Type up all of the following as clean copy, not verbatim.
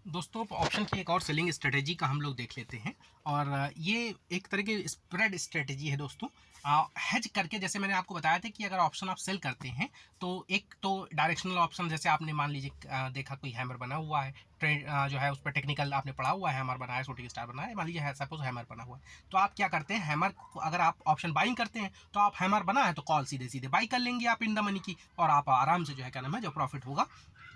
दोस्तों ऑप्शन की एक और सेलिंग स्ट्रेटेजी का हम लोग देख लेते हैं। और ये एक तरह की स्प्रेड स्ट्रेटेजी है दोस्तों। हेज करके, जैसे मैंने आपको बताया था कि अगर ऑप्शन आप सेल करते हैं तो एक तो डायरेक्शनल ऑप्शन, जैसे आपने मान लीजिए देखा कोई हैमर बना हुआ है, ट्रेड जो है उस पर टेक्निकल आपने पढ़ा हुआ है, हैमर बना है, शूटिंग स्टार बना है, मान लीजिए सपोज हैमर बना हुआ है, तो आप क्या करते हैं, हैमर अगर आप ऑप्शन बाइंग करते हैं तो आप हैमर बना है तो कॉल सीधे सीधे बाई कर लेंगे आप इन द मनी की, और आप आराम से जो है क्या नाम है जो प्रॉफिट होगा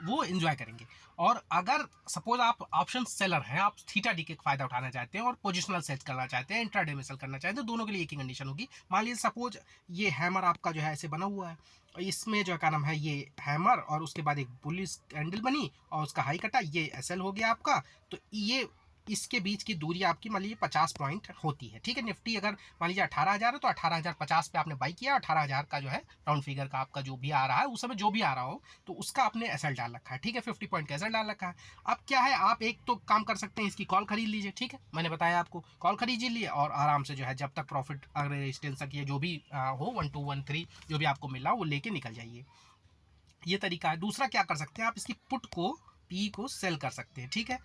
वो एंजॉय करेंगे। और अगर सपोज आप ऑप्शन सेलर हैं, आप थीटा डी के फायदा उठाना चाहते हैं और पोजिशनल सेल करना चाहते हैं, इंट्राडे में सेल करना चाहते हैं, दोनों के लिए एक ही कंडीशन होगी। मान लीजिए सपोज ये हैमर आपका जो है ऐसे बना हुआ है, इसमें जो है क्या नाम है ये हैमर और उसके बाद एक बुलिश कैंडल बनी और उसका हाई कटा, ये एसएल हो गया आपका। तो ये इसके बीच की दूरी आपकी मान लीजिए 50 पॉइंट होती है, ठीक है। निफ्टी अगर मान लीजिए 18,000 है तो 18,050 पे आपने बाई किया, 18,000 का जो है राउंड फिगर का आपका जो भी आ रहा है उस समय जो भी आ रहा हो तो उसका आपने एसएल डाल रखा है, ठीक है। 50 पॉइंट का एसएल डाल रखा है। अब क्या है, आप एक तो काम कर सकते हैं, इसकी कॉल खरीद लीजिए, ठीक है। मैंने बताया आपको कॉल खरीद लीजिए और आराम से जो है जब तक प्रॉफिट अगर रेजिस्टेंस तक ये जो भी हो 1213 जो भी आपको मिला वो लेके निकल जाइए। ये तरीका है। दूसरा क्या कर सकते हैं, आप इसकी पुट को पी को सेल कर सकते हैं, ठीक है।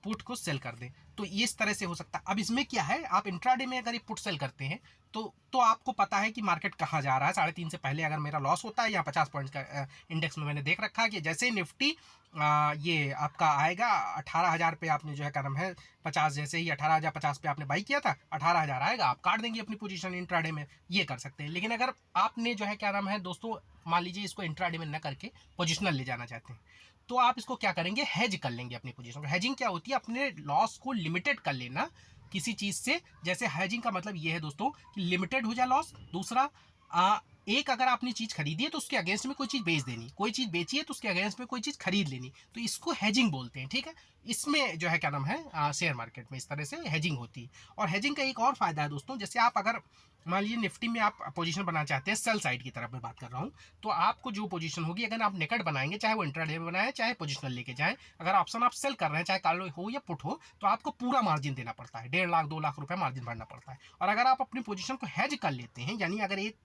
पुट को सेल कर दें तो इस तरह से हो सकता है। अब इसमें क्या है, आप इंट्राडे में अगर ये पुट सेल करते हैं तो आपको पता है कि मार्केट कहाँ जा रहा है। 3.5 से पहले अगर मेरा लॉस होता है, यहाँ 50 पॉइंट्स का इंडेक्स में मैंने देख रखा है कि जैसे निफ्टी ये आपका आएगा 18,000 पे, आपने जो है क्या नाम है 50, जैसे ही 18,050 पे आपने बाई किया था, 18,000 आएगा, आप काट देंगे अपनी पोजीशन इंट्राडे में, ये कर सकते हैं। लेकिन अगर आपने जो है क्या नाम है दोस्तों, मान लीजिए इसको इंट्राडे में न करके पोजिशनल ले जाना चाहते हैं, तो आप इसको क्या करेंगे, हेज कर लेंगे अपनी पोजीशन। हेजिंग क्या होती है, अपने लॉस को लिमिटेड कर लेना किसी चीज से। जैसे हेजिंग का मतलब ये है दोस्तों कि लिमिटेड हो जाए लॉस। दूसरा एक अगर आपने चीज खरीदी है तो उसके अगेंस्ट में कोई चीज बेच देनी, कोई चीज बेची है तो उसके अगेंस्ट में कोई चीज खरीद लेनी, तो इसको हेजिंग बोलते हैं, ठीक है। इसमें जो है क्या नाम है शेयर मार्केट में इस तरह से हेजिंग होती है। और हेजिंग का एक और फायदा है दोस्तों, जैसे आप अगर मान लीजिए निफ्टी में आप पोजीशन बनाना चाहते हैं, सेल साइड की तरफ मैं बात कर रहा हूं, तो आपको जो पोजीशन होगी, अगर आप नेकेड बनाएंगे, चाहे वो इंट्राडे में बनाए चाहे पोजीशनल लेके जाए, अगर ऑप्शन आप सेल कर रहे हैं, चाहे कॉल हो या पुट हो, तो आपको पूरा मार्जिन देना पड़ता है, 1.5 लाख 2 लाख रुपए मार्जिन भरना पड़ता है। और अगर आप अपनी पोजीशन को हेज कर लेते हैं, यानी अगर एक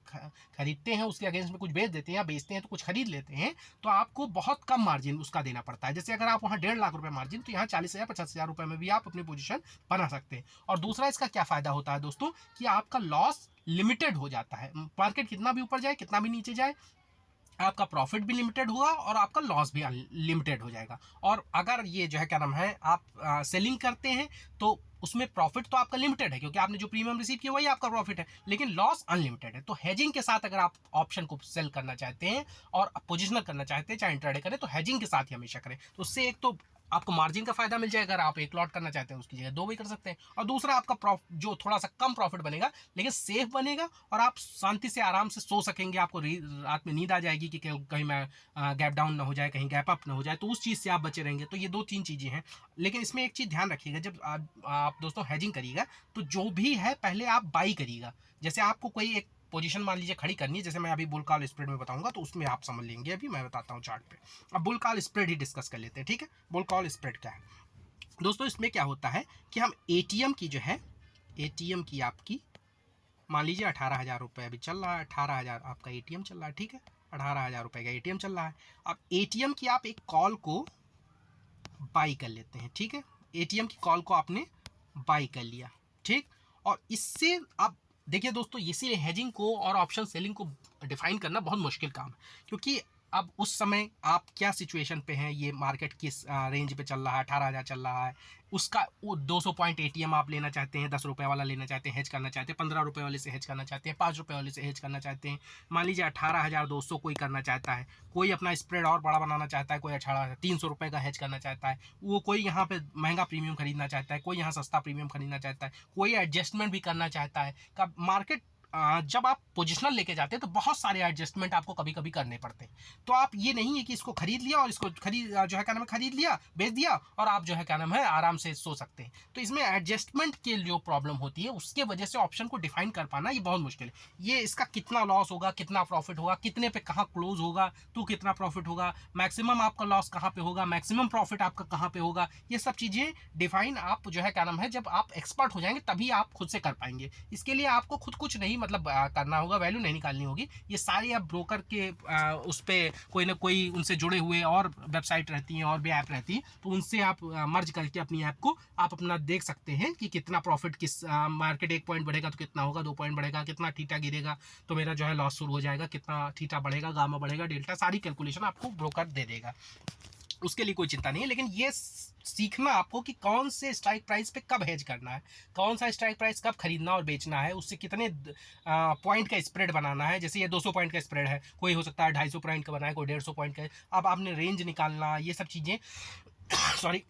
खरीदते हैं उसके अगेंस्ट में कुछ बेच देते हैं या बेचते हैं तो कुछ खरीद लेते हैं, तो आपको बहुत कम मार्जिन उसका देना पड़ता है। जैसे अगर आप वहाँ 1.5 लाख रुपए मार्जिन, तो यहाँ 40,000 50,000 रुपए में भी आप अपनी पोजीशन बना सकते हैं। और दूसरा इसका क्या फायदा होता है दोस्तों कि आपका लॉस लिमिटेड हो जाता है। मार्केट कितना भी ऊपर जाए कितना भी नीचे जाए, आपका प्रॉफिट भी लिमिटेड होगा और आपका लॉस भी लिमिटेड हो जाएगा। और अगर ये जो है क्या नाम है आप सेलिंग करते हैं तो उसमें प्रॉफिट तो आपका लिमिटेड है, क्योंकि आपने जो प्रीमियम रिसीव किया वही आपका प्रॉफिट है, लेकिन लॉस अनलिमिटेड है। तो हेजिंग के साथ अगर आप ऑप्शन को सेल करना चाहते हैं और पोजिशनल करना चाहते हैं, चाहे इंट्राडे करें, तो हेजिंग के साथ ही हमेशा करें। तो उससे एक तो आपको मार्जिन का फायदा मिल जाएगा, अगर आप एक लॉट करना चाहते हैं उसकी जगह 2 भी कर सकते हैं। और दूसरा आपका जो थोड़ा सा कम प्रॉफिट बनेगा लेकिन सेफ बनेगा, और आप शांति से आराम से सो सकेंगे। आपको रात में नींद आ जाएगी कि कहीं मैं गैप डाउन ना हो जाए, कहीं गैप अप ना हो जाए, तो उस चीज़ से आप बचे रहेंगे। तो ये 2-3 चीज़ें हैं। लेकिन इसमें एक चीज़ ध्यान रखिएगा, जब आप दोस्तों हेजिंग करिएगा तो जो भी है पहले आप बाई करिएगा। जैसे आपको कोई एक पोजीशन मान लीजिए खड़ी करनी है, जैसे मैं अभी बुल कॉल स्प्रेड में बताऊंगा तो उसमें आप समझ लेंगे, अभी मैं बताता हूँ चार्ट पे। अब बुल कॉल स्प्रेड ही डिस्कस कर लेते हैं, ठीक है। बुल कॉल स्प्रेड क्या है दोस्तों, इसमें क्या होता है कि हम एटीएम की जो है, एटीएम की आपकी मान लीजिए 18,000 रुपये अभी चल रहा है, 18,000 आपका एटीएम चल रहा है, ठीक है। 18,000 रुपये का एटीएम चल रहा है। अब एटीएम की आप एक कॉल को बाई कर लेते हैं, ठीक है। एटीएम की कॉल को आपने बाई कर लिया, ठीक। और इससे आप देखिए दोस्तों, इसीलिए हेजिंग को और ऑप्शन सेलिंग को डिफाइन करना बहुत मुश्किल काम है, क्योंकि अब उस समय आप क्या सिचुएशन पे हैं, ये मार्केट किस रेंज पे चल रहा है, 18,000 चल रहा है, उसका 200 पॉइंट एटीएम आप लेना चाहते हैं, 10 रुपये वाला लेना चाहते हैं, हेज करना चाहते हैं, 15 रुपये वाले से हेज करना चाहते हैं, 5 रुपये वाले से हेज करना चाहते हैं। मान लीजिए 18,200 कोई करना चाहता है, कोई अपना स्प्रेड और बड़ा बनाना चाहता है, कोई 18,300 रुपये का हेज करना चाहता है, वो कोई यहाँ पे महंगा प्रीमियम खरीदना चाहता है, कोई यहाँ सस्ता प्रीमियम खरीदना चाहता है, कोई एडजस्टमेंट भी करना चाहता है। कब मार्केट जब आप पोजिशनल लेके जाते हैं तो बहुत सारे एडजस्टमेंट आपको कभी कभी करने पड़ते हैं। तो आप ये नहीं है कि इसको खरीद लिया और इसको जो है क्या नाम है खरीद लिया बेच दिया और आप जो है क्या नाम है आराम से सो सकते हैं। तो इसमें एडजस्टमेंट की जो प्रॉब्लम होती है उसके वजह से ऑप्शन को डिफाइन कर पाना ये बहुत मुश्किल है। ये इसका कितना लॉस होगा, कितना प्रॉफिट होगा, कितने पे कहाँ क्लोज होगा तो कितना प्रॉफिट होगा, मैक्सिमम आपका लॉस कहाँ पे होगा, मैक्सिमम प्रॉफिट आपका कहाँ पे होगा, ये सब चीज़ें डिफाइन आप जो है क्या नाम है जब आप एक्सपर्ट हो जाएंगे तभी आप खुद से कर पाएंगे। इसके लिए आपको खुद कुछ नहीं, मतलब करना होगा, वैल्यू नहीं निकालनी होगी। ये सारे आप ब्रोकर के उस पर कोई ना कोई उनसे जुड़े हुए और वेबसाइट रहती हैं और भी ऐप रहती हैं, तो उनसे आप मर्ज करके अपनी ऐप को आप अपना देख सकते हैं कि कितना प्रॉफिट, किस मार्केट 1 पॉइंट बढ़ेगा तो कितना होगा, 2 पॉइंट बढ़ेगा कितना, थीटा गिरेगा तो मेरा जो है लॉस शुरू हो जाएगा, कितना थीटा बढ़ेगा, गामा बढ़ेगा, डेल्टा, सारी कैलकुलेशन आपको ब्रोकर दे देगा। उसके लिए कोई चिंता नहीं है। लेकिन ये सीखना आपको कि कौन से स्ट्राइक प्राइस पे कब हेज करना है, कौन सा स्ट्राइक प्राइस कब खरीदना और बेचना है, उससे कितने पॉइंट का स्प्रेड बनाना है। जैसे ये 200 पॉइंट का स्प्रेड है, कोई हो सकता है 250 पॉइंट का बनाए, कोई 150 पॉइंट का। अब आपने रेंज निकालना, ये सब चीज़ें सॉरी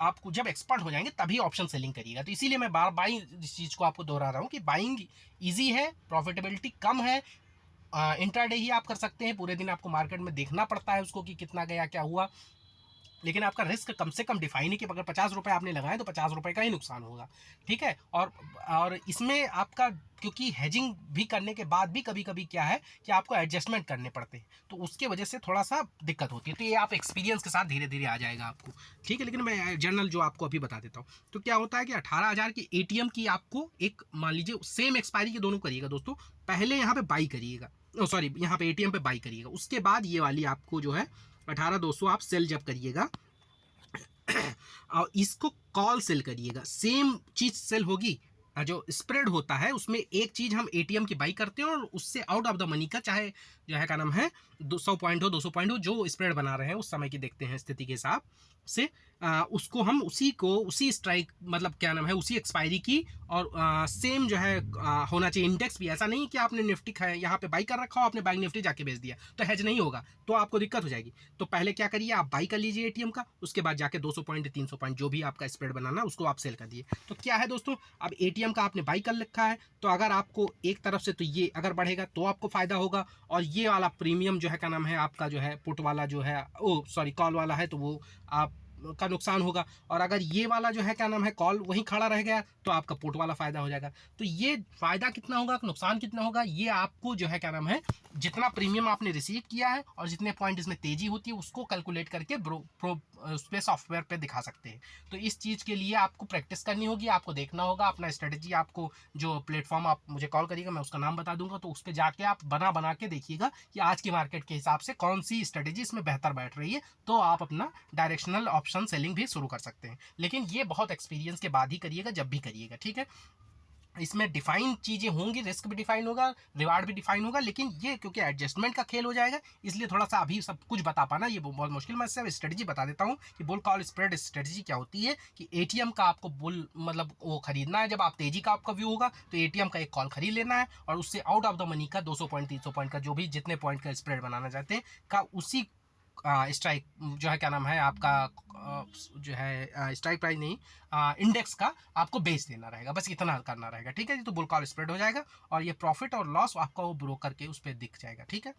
आपको जब एक्सपर्ट हो जाएंगे तभी ऑप्शन सेलिंग करिएगा। तो इसीलिए मैं बार बार इस चीज़ को आपको दोहरा रहा हूँ कि बाइंग ईजी है, प्रॉफिटेबिलिटी कम है। इंट्राडे ही आप कर सकते हैं, पूरे दिन आपको मार्केट में देखना पड़ता है उसको कि कितना गया क्या हुआ, लेकिन आपका रिस्क कम से कम डिफाइन है कि अगर 50 रुपये आपने लगाए तो 50 रुपये का ही नुकसान होगा, ठीक है। और इसमें आपका, क्योंकि हेजिंग भी करने के बाद भी कभी कभी क्या है कि आपको एडजस्टमेंट करने पड़ते हैं, तो उसके वजह से थोड़ा सा दिक्कत होती है। तो ये आप एक्सपीरियंस के साथ धीरे धीरे आ जाएगा आपको, ठीक है। लेकिन मैं जनरल जो आपको अभी बता देता हूँ। तो क्या होता है कि 18,000 की ATM की आपको एक, मान लीजिए सेम एक्सपायरी के दोनों करिएगा दोस्तों। पहले यहाँ पे बाई करिएगा, सॉरी यहाँ पे ATM पे बाई करिएगा, उसके बाद ये वाली आपको जो है 18,200 आप सेल जब करिएगा और इसको कॉल सेल करिएगा, सेम चीज सेल होगी। जो स्प्रेड होता है उसमें एक चीज हम ATM की बाई करते हैं और उससे आउट ऑफ द मनी का, चाहे जो है क्या नाम है 100 पॉइंट हो 200 पॉइंट हो, जो स्प्रेड बना रहे हैं उस समय की देखते हैं स्थिति के हिसाब से, उसको हम उसी स्ट्राइक मतलब क्या नाम है उसी एक्सपायरी की, और सेम जो है होना चाहिए इंडेक्स भी। ऐसा नहीं कि आपने निफ्टी यहाँ पे बाई कर रखा हो, आपने बैंक निफ्टी जाके बेच दिया तो हेज नहीं होगा, तो आपको दिक्कत हो जाएगी। तो पहले क्या करिए, आप बाई कर लीजिए ATM का, उसके बाद जाके 200 पॉइंट 300 पॉइंट जो भी आपका स्प्रेड बनाना उसको आप सेल कर दिए। तो क्या है दोस्तों, अब ATM का आपने बाई कर रखा है, तो अगर आपको एक तरफ से तो ये अगर बढ़ेगा तो आपको फायदा होगा, और ये वाला प्रीमियम जो है क्या नाम है आपका जो है पुट वाला जो है, सॉरी कॉल वाला है, तो वो आप का नुकसान होगा। और अगर ये वाला जो है क्या नाम है कॉल वहीं खड़ा रह गया तो आपका पुट वाला फायदा हो जाएगा। तो ये फायदा कितना होगा, नुकसान कितना होगा, ये आपको जो है क्या नाम है जितना प्रीमियम आपने रिसीव किया है और जितने पॉइंट इसमें तेजी होती है उसको कैलकुलेट करके उस पे सॉफ्टवेयर पे दिखा सकते हैं। तो इस चीज़ के लिए आपको प्रैक्टिस करनी होगी, आपको देखना होगा अपना स्ट्रेटेजी। आपको जो प्लेटफॉर्म आप मुझे कॉल करिएगा, मैं उसका नाम बता दूंगा, तो उस पर जाके आप बना के देखिएगा कि आज की मार्केट के हिसाब से कौन सी स्ट्रेटेजी इसमें बेहतर बैठ रही है, तो आप अपना डायरेक्शनल ऑप्शन सेलिंग भी शुरू कर सकते हैं। लेकिन ये बहुत एक्सपीरियंस के बाद ही करिएगा, जब भी करिएगा, ठीक है। इसमें डिफाइन चीज़ें होंगी, रिस्क भी डिफाइन होगा, रिवार्ड भी डिफाइन होगा, लेकिन ये क्योंकि एडजस्टमेंट का खेल हो जाएगा इसलिए थोड़ा सा अभी सब कुछ बता पाना ये बहुत मुश्किल। मैं सिर्फ स्ट्रेटजी बता देता हूँ कि बुल कॉल स्प्रेड स्ट्रेटजी क्या होती है, कि ATM का आपको बुल मतलब वो खरीदना है, जब आप तेजी का आपका व्यू होगा तो ATM का एक कॉल खरीद लेना है, और उससे आउट ऑफ द मनी का 200 पॉइंट 300 पॉइंट का जो भी जितने पॉइंट का स्प्रेड बनाना चाहते हैं का उसी स्ट्राइक जो है क्या नाम है आपका जो है स्ट्राइक प्राइस नहीं, इंडेक्स का आपको बेच देना रहेगा, बस इतना करना रहेगा, ठीक है जी। तो बुल कॉल स्प्रेड हो जाएगा और ये प्रॉफिट और लॉस आपका वो ब्रोकर के उस पर दिख जाएगा, ठीक है।